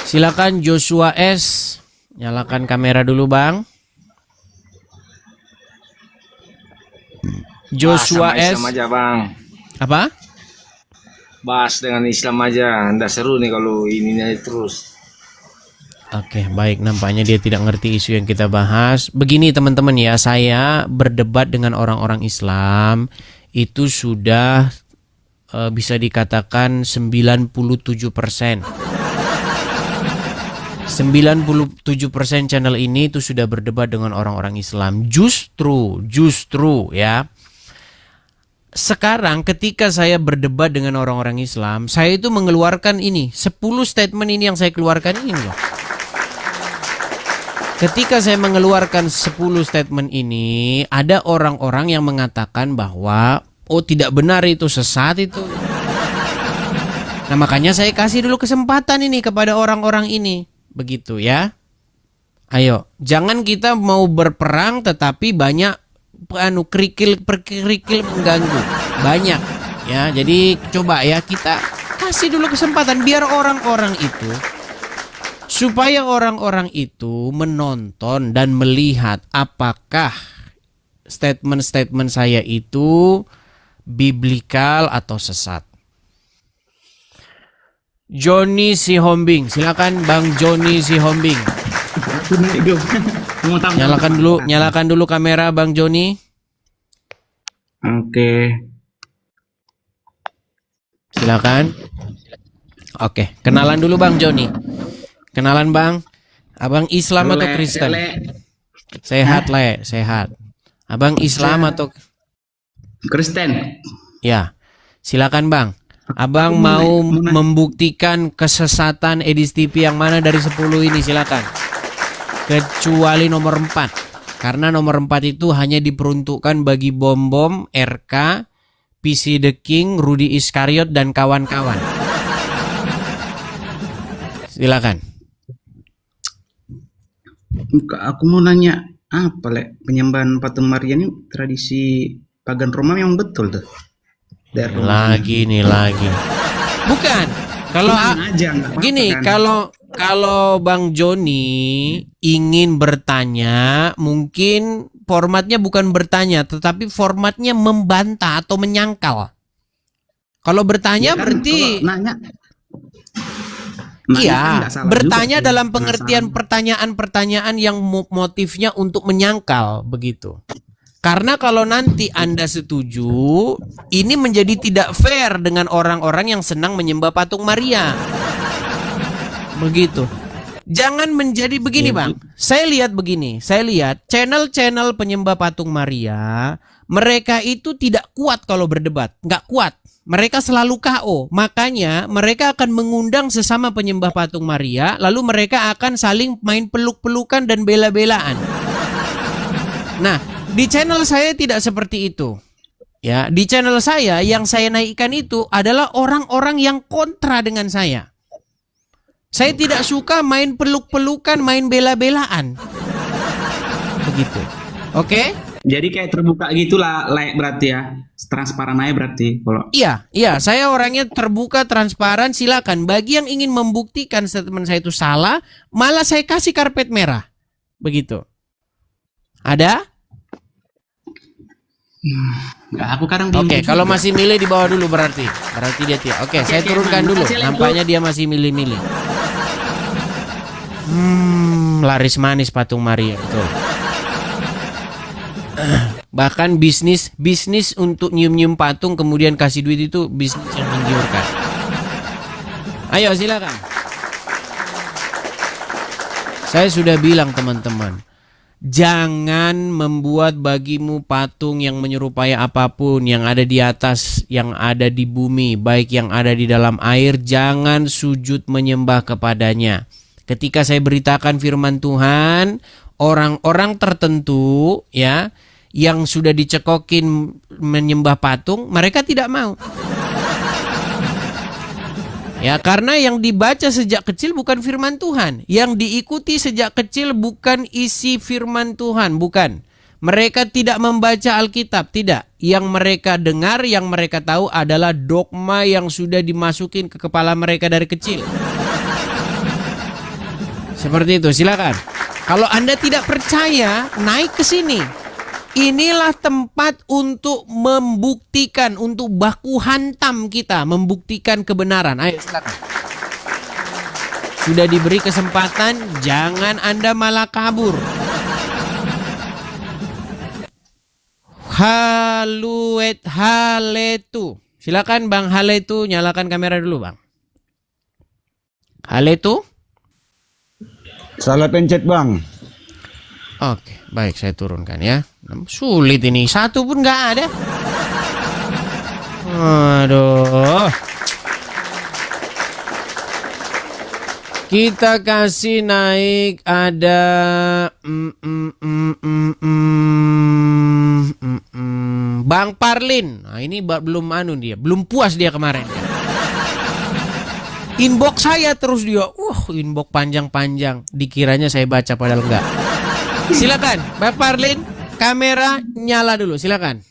Silakan Joshua S. Nyalakan kamera dulu, Bang. Joshua Bahas sama S. Islam aja, Bang. Apa? Bahas dengan Islam aja. Nggak seru nih kalau ininya terus. Oke, baik. Nampaknya dia tidak ngerti isu yang kita bahas. Begini teman-teman ya, saya berdebat dengan orang-orang Islam itu sudah bisa dikatakan 97%. 97% channel ini itu sudah berdebat dengan orang-orang Islam. Justru ya. Sekarang ketika saya berdebat dengan orang-orang Islam, saya itu mengeluarkan ini, 10 statement ini yang saya keluarkan ini loh. Ketika saya mengeluarkan 10 statement ini, ada orang-orang yang mengatakan bahwa oh tidak benar itu, sesat itu. Nah makanya saya kasih dulu kesempatan ini kepada orang-orang ini. Begitu ya. Ayo, jangan kita mau berperang tetapi banyak kerikil mengganggu. Banyak ya. Jadi coba ya kita kasih dulu kesempatan biar orang-orang itu, supaya orang-orang itu menonton dan melihat apakah statement-statement saya itu biblikal atau sesat. Johnny Sihombing, silakan Bang Johnny Sihombing. Nyalakan dulu kamera Bang Johnny. Oke. Silakan. Oke, kenalan dulu Bang Johnny. Kenalan Bang. Abang Islam atau Kristen? Sehat Le, sehat. Abang Islam atau Kristen? Ya. Silakan Bang. Abang mau membuktikan kesesatan Edis TV yang mana dari 10 ini, silakan. Kecuali nomor 4. Karena nomor 4 itu hanya diperuntukkan bagi bom-bom, RK, PC The King, Rudy Iskariot dan kawan-kawan. Silakan. Aku mau nanya apa Le? Penyembahan patung Maria ini tradisi pagan Roma memang betul tuh? Lagi. Bukan. Kalau gini, kalau Bang Joni ingin bertanya, mungkin formatnya bukan bertanya, tetapi formatnya membantah atau menyangkal. Kalau bertanya ya kan, berarti nanya iya, kan bertanya juga, dalam pengertian pertanyaan-pertanyaan yang motifnya untuk menyangkal begitu. Karena kalau nanti Anda setuju, ini menjadi tidak fair dengan orang-orang yang senang menyembah patung Maria. Begitu. Jangan menjadi begini Bang. Saya lihat begini. Saya lihat channel-channel penyembah patung Maria, mereka itu tidak kuat kalau berdebat. Nggak kuat. Mereka selalu KO. Makanya mereka akan mengundang sesama penyembah patung Maria, lalu mereka akan saling main peluk-pelukan dan bela-belaan. Nah, di channel saya tidak seperti itu. Ya, di channel saya yang saya naikkan itu adalah orang-orang yang kontra dengan saya. Saya tidak suka main peluk-pelukan, main bela-belaan. Begitu. Oke? Jadi kayak terbuka gitulah, berarti ya. Transparan aja berarti kalau. Iya, saya orangnya terbuka, transparan, silakan. Bagi yang ingin membuktikan statement saya itu salah, malah saya kasih karpet merah. Begitu. Ada? Nggak, aku kadang Oke, kalau masih milih di bawah dulu berarti dia tidak. Oke, saya turunkan dulu. Nampaknya dia masih milih-milih. Laris manis patung Maria, betul. Bahkan bisnis untuk nyium-nyium patung kemudian kasih duit itu bisnis yang menggiurkan. Ayo silakan. Saya sudah bilang teman-teman, jangan membuat bagimu patung yang menyerupai apapun yang ada di atas, yang ada di bumi, baik yang ada di dalam air, jangan sujud menyembah kepadanya. Ketika saya beritakan firman Tuhan, orang-orang tertentu ya yang sudah dicekokin menyembah patung, mereka tidak mau. Ya, karena yang dibaca sejak kecil bukan firman Tuhan. Yang diikuti sejak kecil bukan isi firman Tuhan, bukan. Mereka tidak membaca Alkitab, tidak. Yang mereka dengar, yang mereka tahu adalah dogma yang sudah dimasukin ke kepala mereka dari kecil. Seperti itu, silakan. Kalau Anda tidak percaya, naik ke sini. Inilah tempat untuk membuktikan, untuk baku hantam kita, membuktikan kebenaran. Ayo silakan. Sudah diberi kesempatan, jangan Anda malah kabur. Haletu. Silakan Bang Haletu, nyalakan kamera dulu Bang. Haletu. Salah pencet bang. Oke, baik saya turunkan ya. Sulit ini, satu pun nggak ada. Aduh. Kita kasih naik ada Bang Parlin. Nah, ini belum dia, belum puas dia kemarin. Inbox saya terus dia, inbox panjang-panjang. Dikiranya saya baca padahal enggak. Silakan, Bang Parlin, kamera nyala dulu, silakan.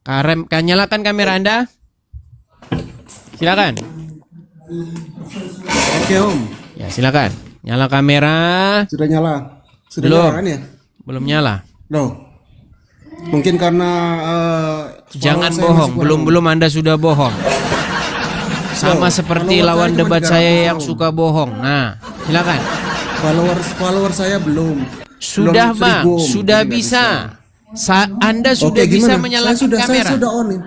Nyalakan kamera Anda. Silakan. Oke Om. Ya, silakan. Nyala kamera. Sudah nyala. Sudah Belum. nyala kan ya? Belum nyala. Loh. Mungkin karena Jangan follower saya bohong, masih kurang. belum Anda sudah bohong. Sama seperti follower lawan saya cuma debat 300 saya yang Om. suka bohong. Nah, silakan. Follower saya belum. Sudah Belum Bang, 1000, Om. sudah Jadi nggak bisa. Anda sudah Oke, bisa gimana? menyalakan Saya kamera. sudah on nih.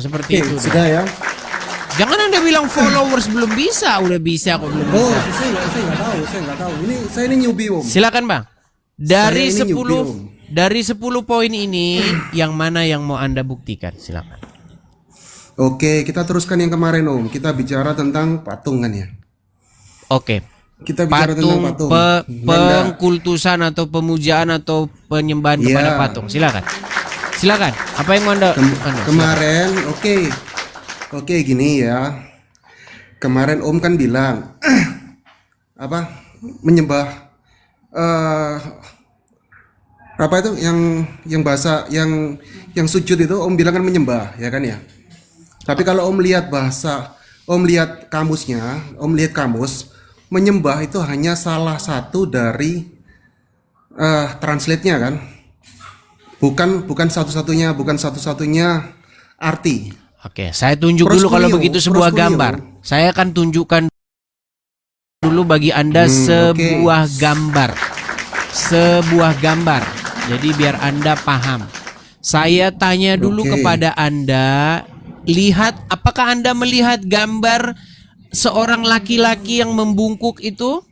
Seperti Oke, itu. sudah ya. Jangan Anda bilang followers belum bisa, udah bisa kok belum Oh, bisa. saya nggak tahu. Saya ini newbie Om. Silakan Bang. Dari Saya ini 10 newbie, Om. dari 10 poin ini yang mana yang mau Anda buktikan? Silakan. Oke, kita teruskan yang kemarin Om. Kita bicara tentang patung kan ya. Oke. Kita bicara tentang patung. Nanda. Pengkultusan atau pemujaan atau penyembahan Iya. kepada patung. Silakan. Silakan. Apa yang mau Anda Kemarin, oke gini ya. Kemarin Om kan bilang apa? Menyembah apa itu yang bahasa yang sujud itu Om bilang kan menyembah, ya kan ya. Tapi kalau Om lihat bahasa, Om lihat kamusnya, Om lihat kamus, menyembah itu hanya salah satu dari translate-nya kan. Bukan satu-satunya arti. Oke, saya tunjuk dulu kalau Proskunio, begitu sebuah proskunio. gambar. Saya akan tunjukkan dulu bagi Anda sebuah gambar. Sebuah gambar. Jadi biar Anda paham. Saya tanya dulu Oke. kepada Anda, apakah Anda melihat gambar seorang laki-laki yang membungkuk itu?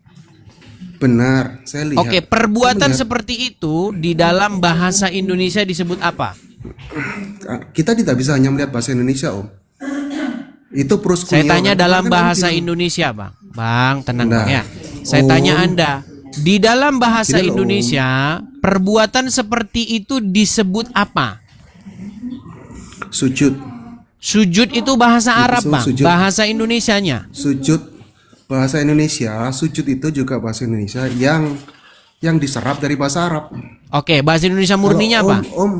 Benar, saya lihat. Oke, perbuatan Saya seperti itu di dalam bahasa Indonesia disebut apa? melihat. Kita tidak bisa hanya melihat bahasa Indonesia, Om. Itu proskunio. Saya tanya kan? dalam Kan Om bahasa bilang, Indonesia, Bang. Bang, tenang Nah. Bang ya. Saya Om. tanya Anda, di dalam bahasa Gini loh, Om. Indonesia, perbuatan seperti itu disebut apa? Sujud. Sujud itu bahasa Arab, Itu Bang. sujud. Bahasa Indonesianya. Sujud bahasa Indonesia, sujud itu juga bahasa Indonesia yang diserap dari bahasa Arab. Oke, bahasa Indonesia murninya Kalau apa? Om,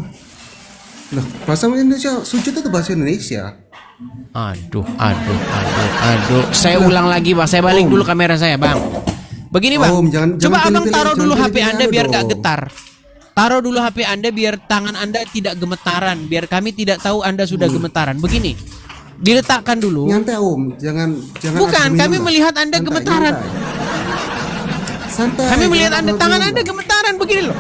loh, bahasa Indonesia, sujud itu bahasa Indonesia. Aduh. Saya ulang lagi, Bang. Saya balik dulu kamera saya, Bang. Begini, Bang. Om, jangan Coba Abang pilih-pilih, taruh jangan dulu HP pilih-pilih Anda anu biar gak dong. getar. Taruh dulu HP Anda biar tangan Anda tidak gemetaran, biar kami tidak tahu Anda sudah gemetaran. Begini. Diletakkan dulu. Nyantai Om, jangan Bukan, argumen kami lah. melihat Anda gemetaran. Santai. Kami melihat jangan Anda, argumen tangan lah. Anda gemetaran begini loh.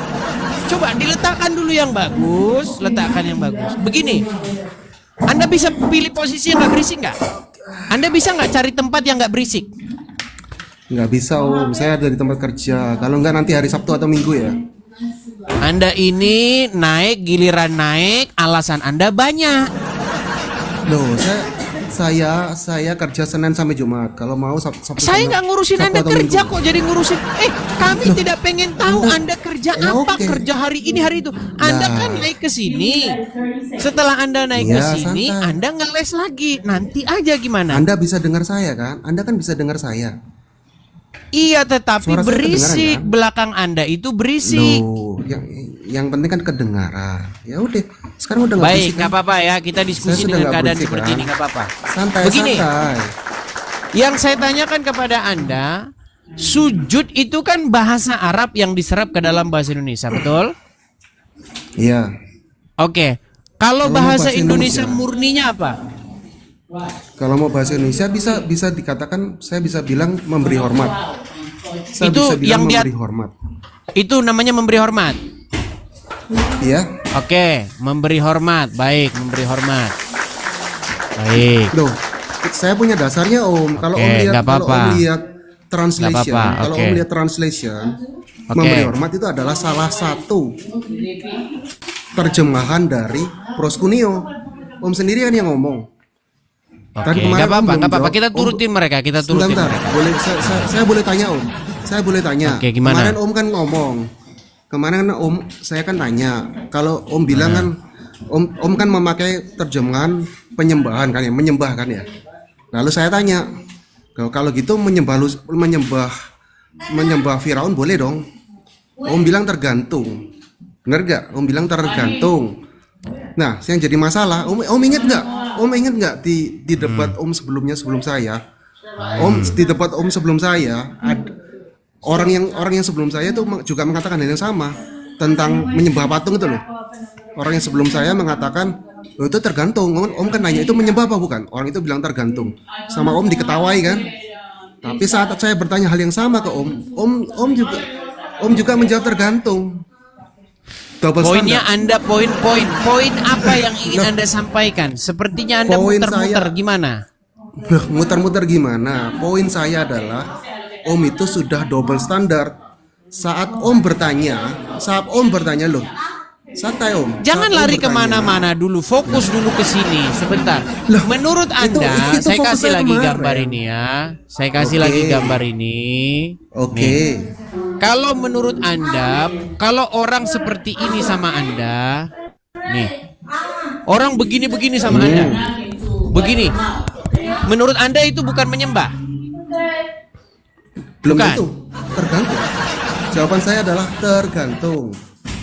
Coba diletakkan dulu yang bagus, letakkan yang bagus. Begini. Anda bisa pilih posisi yang nggak berisik nggak? Anda bisa nggak cari tempat yang nggak berisik? Nggak bisa Om, saya ada di tempat kerja. Kalau nggak nanti hari Sabtu atau Minggu ya. Anda ini naik, giliran naik, alasan Anda banyak. Loh, saya kerja Senin sampai Jumat. Kalau mau Sabtu Saya sama- nggak ngurusin Sabtu Anda atau kerja Minggu. kok jadi ngurusin. Kami tidak pengen tahu Anda kerja Ya, apa, oke. kerja hari ini hari itu. Anda Nah. kan naik ke sini. Setelah Anda naik ke Ya, sini, santai. Anda ngeles lagi. Nanti aja gimana? Anda bisa dengar saya kan? Anda kan bisa dengar saya. Iya, tetapi Suara saya berisik. kedengaran, kan? Belakang Anda itu berisik. Loh, yang penting kan kedengaran. Ya udah, sekarang udah nggak Baik, berisik nggak kan? apa-apa ya. Kita diskusi Saya sudah dengan nggak keadaan berisik, seperti kan? ini, nggak apa-apa. Santai, Begini. santai. Yang saya tanyakan kepada Anda, sujud itu kan bahasa Arab yang diserap ke dalam bahasa Indonesia, betul? Iya. Oke. Kalau Kalau bahasa bahasa Indonesia Indonesia. murninya apa? Kalau mau bahasa Indonesia bisa dikatakan, saya bisa bilang memberi hormat. Saya Itu bisa bilang yang dia- memberi hormat. Itu namanya memberi hormat. Iya. Oke, memberi hormat. Baik, memberi hormat. Baik. Loh, saya punya dasarnya Om. Kalau Oke, Om lihat, nggak kalau apa-apa. Om lihat translation, Nggak apa-apa, kalau oke. Om lihat translation, Oke. memberi hormat itu adalah salah satu terjemahan dari proskuneo. Om sendiri kan yang ngomong. Oke, Tadi kemarin nggak apa-apa, Om belum nggak apa-apa. jawab. Kita turutin mereka, kita turutin Sebentar, mereka. boleh saya boleh tanya Om. Saya boleh tanya. Oke, gimana? Kemarin Om kan ngomong. Kemarin kan Om saya kan tanya. Kalau Om bilang kan Om kan memakai terjemahan penyembahan kan ya, menyembah kan ya. Lalu saya tanya, kalau gitu menyembah Firaun boleh dong? Om bilang tergantung. Bener gak? Om bilang tergantung. Nah, yang jadi masalah, Om inget nggak? Om inget nggak di debat Om sebelum saya? Om di debat Om sebelum saya, orang yang sebelum saya itu juga mengatakan hal yang sama tentang menyembah patung itu loh. Orang yang sebelum saya mengatakan, oh, itu tergantung. Om kan nanya itu menyembah apa bukan? Orang itu bilang tergantung. Sama Om diketawai kan? Tapi saat saya bertanya hal yang sama ke Om juga menjawab tergantung. Double Poinnya standard. Anda poin apa yang ingin Anda sampaikan? Sepertinya Anda Poin muter-muter saya- gimana? Loh, muter-muter gimana? Poin saya adalah Om itu sudah double standar. Saat Om bertanya loh, santai Om. Jangan Saat Om lari bertanya, kemana-mana dulu, fokus dulu ke sini sebentar. Loh, Menurut itu Anda, saya fokus kasih saya lagi kemarin. gambar ini ya. Saya kasih Oke. lagi gambar ini. Oke. Kalau menurut Anda, kalau orang seperti ini sama Anda, nih, orang begini-begini sama Anda, begini, menurut Anda itu bukan menyembah? Belum Bukan. tentu. Tergantung. Jawaban saya adalah tergantung.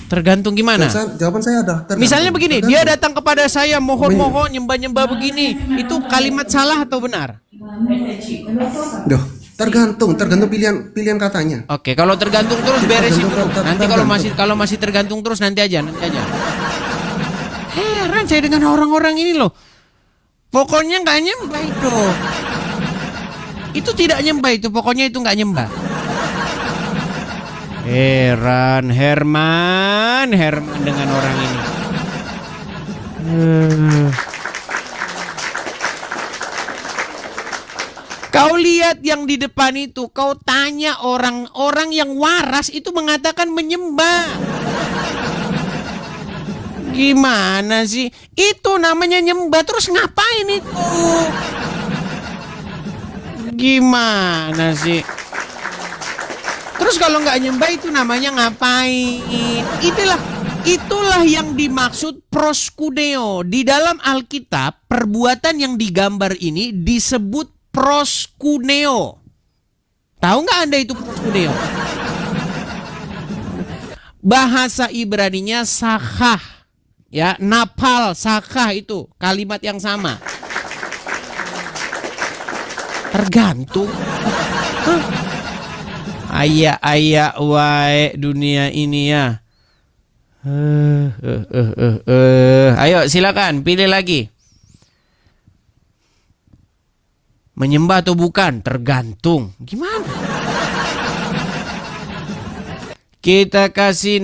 Tergantung gimana? Jawaban saya adalah tergantung. Misalnya begini, Tergantung. dia datang kepada saya mohon-mohon nyembah-nyembah begini, itu kalimat salah atau benar? Duh, tergantung pilihan katanya. Oke, kalau tergantung terus beresin dulu. Tergantung, Nanti kalau masih tergantung terus nanti aja. Heran saya dengan orang-orang ini loh. Pokoknya nggak nyembah itu. Itu tidak nyembah itu, pokoknya itu nggak nyembah. Heran Herman dengan orang ini. Kau lihat yang di depan itu, kau tanya orang-orang yang waras itu mengatakan menyembah. Gimana sih? Itu namanya nyembah, terus ngapain itu? Gimana sih? Terus kalau nggak nyembah itu namanya ngapain? Itulah yang dimaksud proskuneo. Di dalam Alkitab, perbuatan yang digambar ini disebut proskuneo. Tahu nggak Anda itu proskuneo? Bahasa Ibraninya sakah, ya, napal, sakah itu kalimat yang sama. Tergantung. Ayah wae dunia ini ya. Ayo silakan pilih lagi. Menyembah atau bukan? Tergantung. Gimana? Kita kasih